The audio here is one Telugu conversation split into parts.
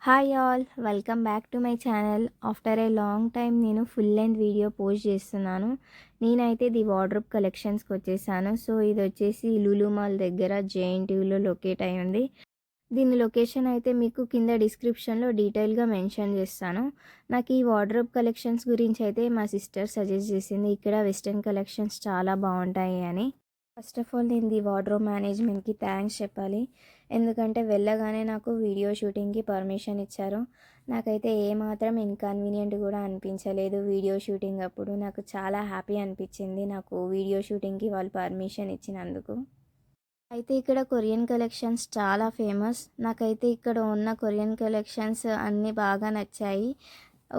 Hi all, welcome back to my channel. After a long time నేను ఫుల్ లెంత్ వీడియో పోస్ట్ చేస్తున్నాను. నేనైతే ది వార్డ్రోబ్ కలెక్షన్స్కి వచ్చేసాను. సో ఇది వచ్చేసి లులు మాల్ దగ్గర జేఎన్టీయూలో లొకేట్ అయి ఉంది. దీని లొకేషన్ అయితే మీకు కింద డిస్క్రిప్షన్లో డీటెయిల్గా మెన్షన్ చేస్తాను. నాకు ఈ వార్డ్రోబ్ కలెక్షన్స్ గురించి అయితే మా సిస్టర్ సజెస్ట్ చేసింది, ఇక్కడ వెస్ట్రన్ కలెక్షన్స్ చాలా బాగుంటాయి అని. ఫస్ట్ ఆఫ్ ఆల్ నేను ది వార్డ్రోబ్ మేనేజ్మెంట్కి థ్యాంక్స్ చెప్పాలి. ఎందుకంటే వెళ్ళగానే నాకు వీడియో షూటింగ్కి పర్మిషన్ ఇచ్చారు. నాకైతే ఏమాత్రం ఇన్కన్వీనియంట్ కూడా అనిపించలేదు. వీడియో షూటింగ్ అప్పుడు నాకు చాలా హ్యాపీ అనిపించింది, నాకు వీడియో షూటింగ్కి వాళ్ళు పర్మిషన్ ఇచ్చినందుకు. అయితే ఇక్కడ కొరియన్ కలెక్షన్స్ చాలా ఫేమస్. నాకైతే ఇక్కడ ఉన్న కొరియన్ కలెక్షన్స్ అన్నీ బాగా నచ్చాయి.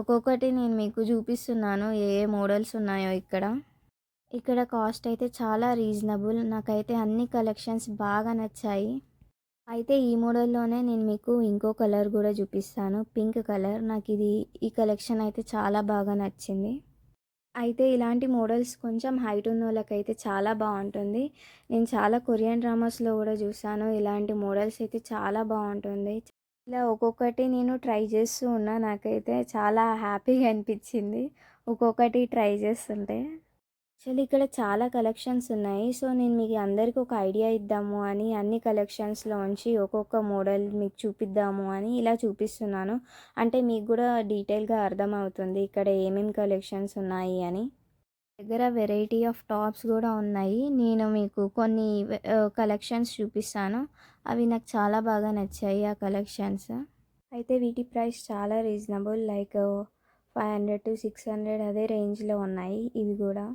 ఒక్కొక్కటి నేను మీకు చూపిస్తున్నాను ఏ ఏ మోడల్స్ ఉన్నాయో ఇక్కడ. ఇక్కడ కాస్ట్ అయితే చాలా రీజనబుల్. నాకైతే అన్ని కలెక్షన్స్ బాగా నచ్చాయి. అయితే ఈ మోడల్లోనే నేను మీకు ఇంకో కలర్ కూడా చూపిస్తాను, పింక్ కలర్. నాకు ఈ కలెక్షన్ అయితే చాలా బాగా నచ్చింది. అయితే ఇలాంటి మోడల్స్ కొంచెం హైట్ ఉన్న వాళ్ళకైతే చాలా బాగుంటుంది. నేను చాలా కొరియన్ డ్రామాస్లో కూడా చూసాను, ఇలాంటి మోడల్స్ అయితే చాలా బాగుంటుంది. ఇలా ఒక్కొక్కటి నేను ట్రై చేస్తూ ఉన్నా, నాకైతే చాలా హ్యాపీగా అనిపించింది ఒక్కొక్కటి ట్రై చేస్తుంటే. యాక్చువల్లీ ఇక్కడ చాలా కలెక్షన్స్ ఉన్నాయి. సో నేను మీకు అందరికీ ఒక ఐడియా ఇద్దాము అని అన్ని కలెక్షన్స్లోంచి ఒక్కొక్క మోడల్ మీకు చూపిద్దాము అని ఇలా చూపిస్తున్నాను. అంటే మీకు కూడా డీటెయిల్గా అర్థమవుతుంది ఇక్కడ ఏమేమి కలెక్షన్స్ ఉన్నాయి అని. దగ్గర వెరైటీ ఆఫ్ టాప్స్ కూడా ఉన్నాయి. నేను మీకు కొన్ని కలెక్షన్స్ చూపిస్తాను, అవి నాకు చాలా బాగా నచ్చాయి ఆ కలెక్షన్స్. అయితే వీటి ప్రైస్ చాలా రీజనబుల్, లైక్ 500 to 600 అదే రేంజ్లో ఉన్నాయి ఇవి కూడా.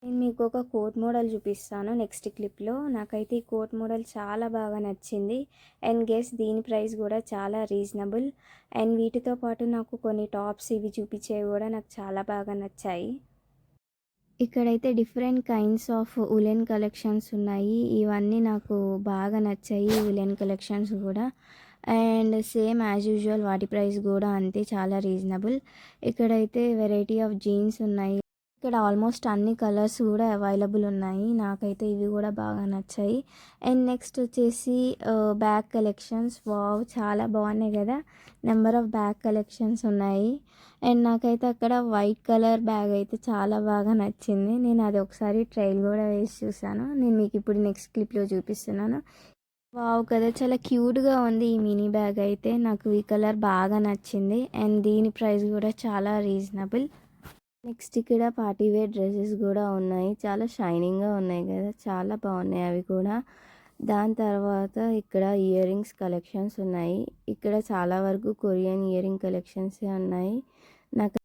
నేను మీకు ఒక కోట్ మోడల్ చూపిస్తాను నెక్స్ట్ క్లిప్లో. నాకైతే ఈ కోట్ మోడల్ చాలా బాగా నచ్చింది. అండ్ గెస్ దీని ప్రైస్ కూడా చాలా రీజనబుల్. అండ్ వీటితో పాటు నాకు కొన్ని టాప్స్ ఇవి చూపించేవి కూడా నాకు చాలా బాగా నచ్చాయి. ఇక్కడైతే different kinds of woollen collections ఉన్నాయి. ఇవన్నీ నాకు బాగా నచ్చాయి ఉలెన్ కలెక్షన్స్ కూడా. అండ్ సేమ్ యాజ్ యూజువల్ వాటి ప్రైస్ కూడా అంతే, చాలా రీజనబుల్. ఇక్కడైతే వెరైటీ ఆఫ్ జీన్స్ ఉన్నాయి. ఇక్కడ ఆల్మోస్ట్ అన్ని కలర్స్ కూడా అవైలబుల్ ఉన్నాయి. నాకైతే ఇవి కూడా బాగా నచ్చాయి. అండ్ నెక్స్ట్ వచ్చేసి బ్యాగ్ కలెక్షన్స్. వావ్, చాలా బాగున్నాయి కదా. నెంబర్ ఆఫ్ బ్యాగ్ కలెక్షన్స్ ఉన్నాయి. అండ్ నాకైతే అక్కడ వైట్ కలర్ బ్యాగ్ అయితే చాలా బాగా నచ్చింది. నేను అది ఒకసారి ట్రైల్ కూడా వేసి చూసాను. నేను మీకు ఇప్పుడు నెక్స్ట్ క్లిప్లో చూపిస్తున్నాను. వావ్ కదా, చాలా క్యూట్గా ఉంది ఈ మినీ బ్యాగ్ అయితే. నాకు ఈ కలర్ బాగా నచ్చింది. అండ్ దీని ప్రైస్ కూడా చాలా రీజనబుల్. నెక్స్ట్ ఇక్కడ పార్టీ వేర్ డ్రెస్సెస్ కూడా ఉన్నాయి, చాలా షైనింగ్గా ఉన్నాయి కదా, చాలా బాగున్నాయి అవి కూడా. దాని తర్వాత ఇక్కడ ఇయర్ రింగ్స్ కలెక్షన్స్ ఉన్నాయి. ఇక్కడ చాలా వరకు కొరియన్ ఇయర్ రింగ్ కలెక్షన్సే ఉన్నాయి. నాకు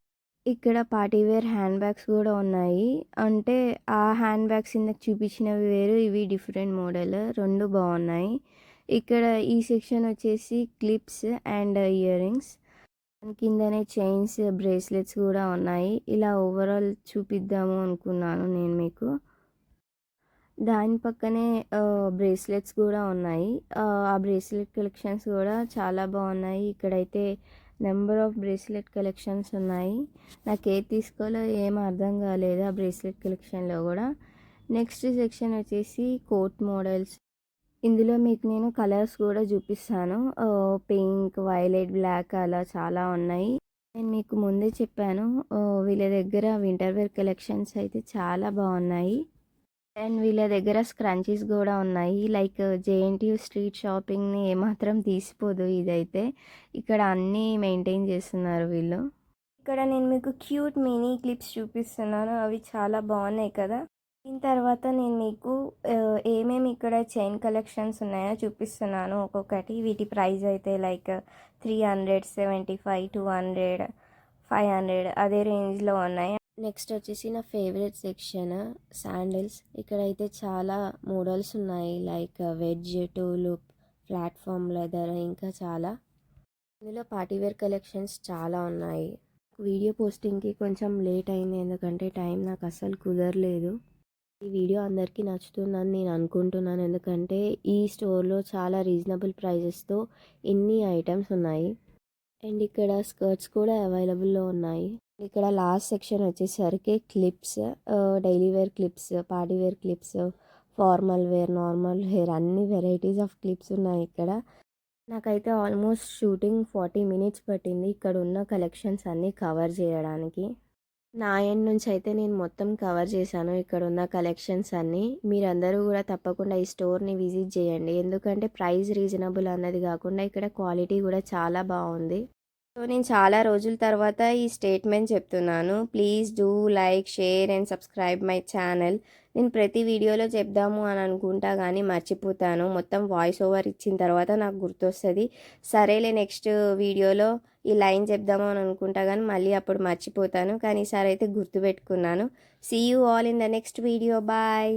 ఇక్కడ పార్టీ వేర్ హ్యాండ్ బ్యాగ్స్ కూడా ఉన్నాయి. అంటే ఆ హ్యాండ్ బ్యాగ్స్ ఇందాక చూపించినవి వేరు, ఇవి డిఫరెంట్ మోడల్, రెండు బాగున్నాయి. ఇక్కడ ఈ సెక్షన్ వచ్చేసి క్లిప్స్ అండ్ ఇయర్ రింగ్స్. కిందనే చైన్స్, బ్రేస్లెట్స్ కూడా ఉన్నాయి. ఇలా ఓవరాల్ చూపిద్దాము అనుకున్నాను నేను మీకు. దాని పక్కనే బ్రేస్లెట్స్ కూడా ఉన్నాయి. ఆ బ్రేస్లెట్ కలెక్షన్స్ కూడా చాలా బాగున్నాయి. ఇక్కడైతే నెంబర్ ఆఫ్ బ్రేస్లెట్ కలెక్షన్స్ ఉన్నాయి. నాకు ఏది తీసుకోవాలో ఏం అర్థం కాలేదు ఆ బ్రేస్లెట్ కలెక్షన్లో కూడా. నెక్స్ట్ సెక్షన్ వచ్చేసి కోట్ మోడల్స్. ఇందులో మీకు నేను కలర్స్ కూడా చూపిస్తాను. పింక్, వైలెట్, బ్లాక్ అలా చాలా ఉన్నాయి. నేను మీకు ముందే చెప్పాను, వీళ్ళ దగ్గర వింటర్ వేర్ కలెక్షన్స్ అయితే చాలా బాగున్నాయి. అండ్ వీళ్ళ దగ్గర స్క్రంచీస్ కూడా ఉన్నాయి. లైక్ జేఎన్టీయూ స్ట్రీట్ షాపింగ్ని ఏమాత్రం తీసిపోదు ఇదైతే. ఇక్కడ అన్నీ మెయింటైన్ చేస్తున్నారు వీళ్ళు. ఇక్కడ నేను మీకు క్యూట్ మినీ క్లిప్స్ చూపిస్తున్నాను, అవి చాలా బాగున్నాయి కదా. దీని తర్వాత నేను మీకు ఏమేమి ఇక్కడ చైన్ కలెక్షన్స్ ఉన్నాయో చూపిస్తున్నాను ఒక్కొక్కటి. వీటి ప్రైస్ అయితే లైక్ 300, 75, 200, 500 అదే రేంజ్లో ఉన్నాయి. నెక్స్ట్ వచ్చేసి నా ఫేవరెట్ సెక్షన్ శాండిల్స్. ఇక్కడైతే చాలా మోడల్స్ ఉన్నాయి, లైక్ వెడ్జ్, టూలుప్, ప్లాట్ఫామ్ లెదర్, ఇంకా చాలా. ఇందులో పార్టీవేర్ కలెక్షన్స్ చాలా ఉన్నాయి. వీడియో పోస్టింగ్కి కొంచెం లేట్ అయింది, ఎందుకంటే టైం నాకు అస్సలు కుదరలేదు. ఈ వీడియో అందరికీ నచ్చుతుందని నేను అనుకుంటున్నాను, ఎందుకంటే ఈ స్టోర్లో చాలా రీజనబుల్ ప్రైజెస్తో ఇన్ని ఐటమ్స్ ఉన్నాయి. అండ్ ఇక్కడ స్కర్ట్స్ కూడా అవైలబుల్లో ఉన్నాయి. ఇక్కడ లాస్ట్ సెక్షన్ వచ్చేసరికి clips, daily wear clips, party wear clips, formal wear, normal wear, అన్ని వెరైటీస్ ఆఫ్ క్లిప్స్ ఉన్నాయి ఇక్కడ. నాకైతే ఆల్మోస్ట్ షూటింగ్ 40 మినిట్స్ పట్టింది ఇక్కడ ఉన్న కలెక్షన్స్ అన్నీ కవర్ చేయడానికి. నా ఎండ్ నుంచి అయితే నేను మొత్తం కవర్ చేశాను ఇక్కడ ఉన్న కలెక్షన్స్ అన్నీ. మీరందరూ కూడా తప్పకుండా ఈ స్టోర్ని విజిట్ చేయండి, ఎందుకంటే ప్రైస్ రీజనబుల్ అన్నది కాకుండా ఇక్కడ క్వాలిటీ కూడా చాలా బాగుంది. సో నేను చాలా రోజుల తర్వాత ఈ స్టేట్మెంట్ చెప్తున్నాను. Please do like, share and subscribe my channel. నేను ప్రతి వీడియోలో చెప్దాము అని అనుకుంటా కానీ మర్చిపోతాను. మొత్తం వాయిస్ ఓవర్ ఇచ్చిన తర్వాత నాకు గుర్తొస్తుంది, సరేలే నెక్స్ట్ వీడియోలో ఈ లైన్ చెప్దాము అని అనుకుంటా కానీ మళ్ళీ అప్పుడు మర్చిపోతాను. కానీ ఈసారి అయితే గుర్తుపెట్టుకున్నాను. See you all in the next video. Bye.